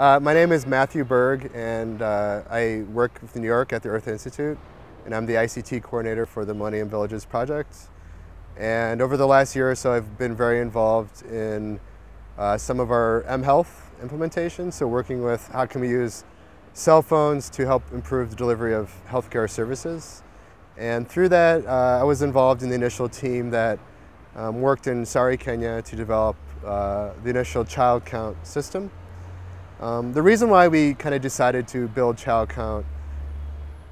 My name is Matthew Berg, and I work with New York at the Earth Institute, and I'm the ICT coordinator for the Millennium Villages project. And over the last year or so, I've been very involved in some of our mHealth implementations, so working with how can we use cell phones to help improve the delivery of healthcare services. And through that, I was involved in the initial team that worked in Sari, Kenya to develop the initial ChildCount system. The reason why we kind of decided to build ChildCount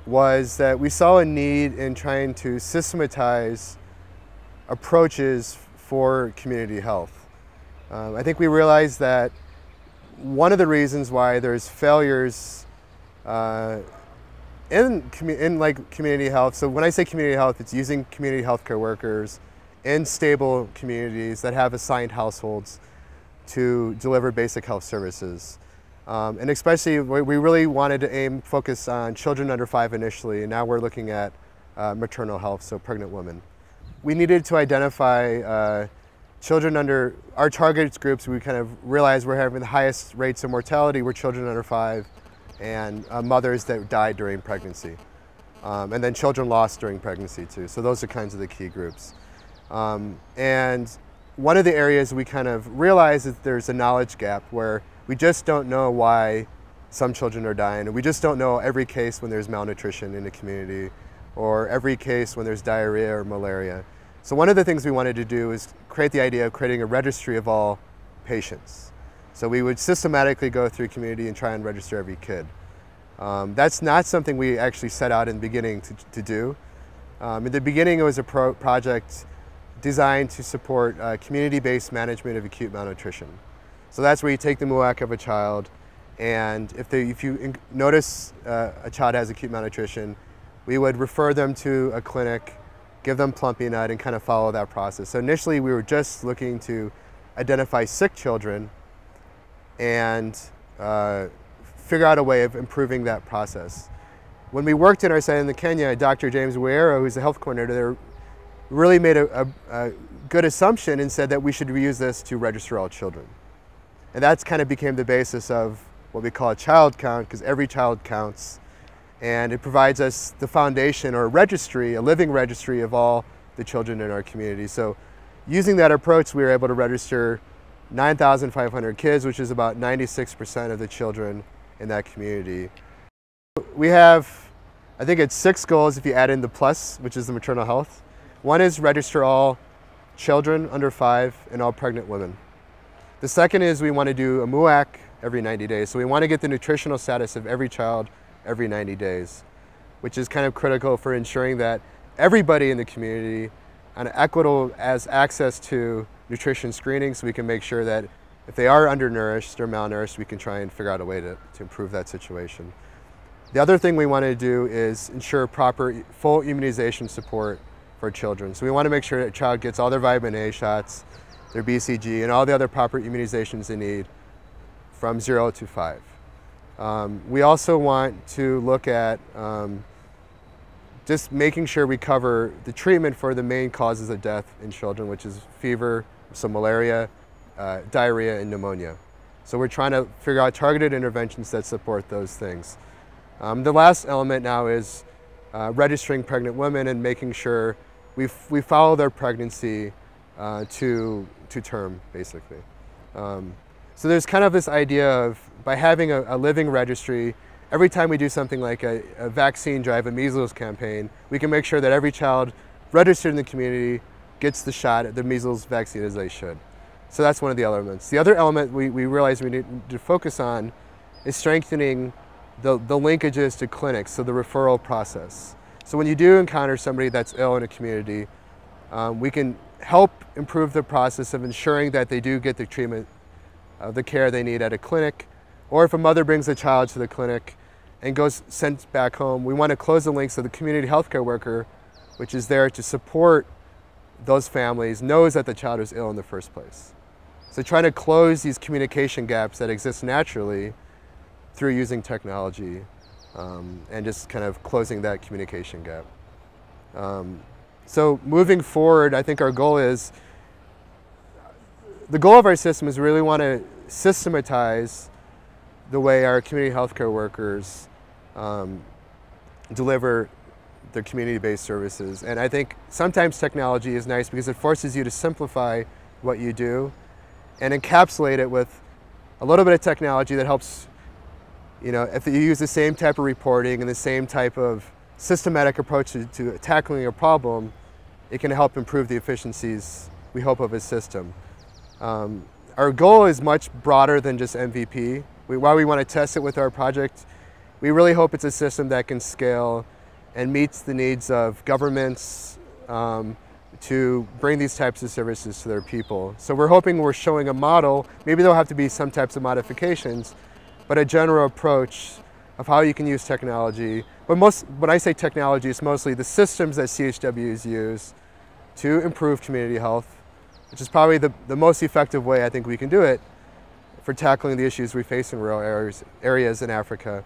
was that we saw a need in trying to systematize approaches for community health. I think we realized that one of the reasons why there's failures in community health, so when I say community health, it's using community healthcare workers in stable communities that have assigned households to deliver basic health services. And especially, we really wanted to focus on children under 5 initially, and now we're looking at maternal health, so pregnant women. We needed to identify children under our target groups. We kind of realized we're having the highest rates of mortality were children under 5 and mothers that died during pregnancy. And then children lost during pregnancy too. So those are kinds of the key groups. And one of the areas we kind of realized is there's a knowledge gap where we just don't know why some children are dying, and we just don't know every case when there's malnutrition in the community or every case when there's diarrhea or malaria. So one of the things we wanted to do is create the idea of creating a registry of all patients. So we would systematically go through community and try and register every kid. That's not something we actually set out in the beginning to do. In the beginning, it was a project designed to support community-based management of acute malnutrition. So that's where you take the MUAC of a child, and if you notice a child has acute malnutrition, we would refer them to a clinic, give them Plumpy Nut, and kind of follow that process. So initially, we were just looking to identify sick children and figure out a way of improving that process. When we worked in our site in Kenya, Dr. James Wero, who's the health coordinator there, really made a good assumption and said that we should reuse this to register all children. And that's kind of became the basis of what we call a child count, because every child counts. And it provides us the foundation or a registry, a living registry of all the children in our community. So using that approach, we were able to register 9,500 kids, which is about 96% of the children in that community. We have, I think it's 6 goals if you add in the plus, which is the maternal health. One is register all children under 5 and all pregnant women. The second is we want to do a MUAC every 90 days. So we want to get the nutritional status of every child every 90 days, which is kind of critical for ensuring that everybody in the community and equitable as access to nutrition screening, so we can make sure that if they are undernourished or malnourished, we can try and figure out a way to improve that situation. The other thing we want to do is ensure proper full immunization support for children. So we want to make sure that a child gets all their vitamin A shots, their BCG, and all the other proper immunizations they need from 0 to 5. We also want to look at just making sure we cover the treatment for the main causes of death in children, which is fever, so malaria, diarrhea, and pneumonia. So we're trying to figure out targeted interventions that support those things. The last element now is registering pregnant women and making sure we follow their pregnancy to term, basically. So there's kind of this idea of, by having a living registry, every time we do something like a vaccine drive, a measles campaign, we can make sure that every child registered in the community gets the shot, the measles vaccine as they should. So that's one of the elements. The other element we realize we need to focus on is strengthening the linkages to clinics, so the referral process. So when you do encounter somebody that's ill in a community, we can help improve the process of ensuring that they do get the treatment, the care they need at a clinic, or if a mother brings a child to the clinic and goes sent back home, we want to close the link so the community healthcare worker, which is there to support those families, knows that the child is ill in the first place. So trying to close these communication gaps that exist naturally through using technology and just kind of closing that communication gap. So moving forward, I think our goal is, the goal of our system is really want to systematize the way our community healthcare workers deliver their community-based services. And I think sometimes technology is nice because it forces you to simplify what you do and encapsulate it with a little bit of technology that helps, if you use the same type of reporting and the same type of systematic approach to tackling a problem, it can help improve the efficiencies, we hope, of a system. Our goal is much broader than just MVP. While we want to test it with our project, we really hope it's a system that can scale and meets the needs of governments to bring these types of services to their people. So we're hoping we're showing a model. Maybe there'll have to be some types of modifications, but a general approach of how you can use technology. But when I say technology, it's mostly the systems that CHWs use to improve community health, which is probably the most effective way I think we can do it for tackling the issues we face in rural areas in Africa.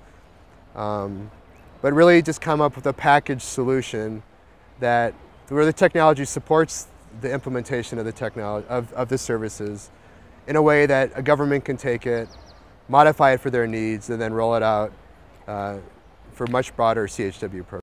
But really just come up with a packaged solution where the technology supports the implementation of the services in a way that a government can take it, modify it for their needs, and then roll it out for much broader CHW programs.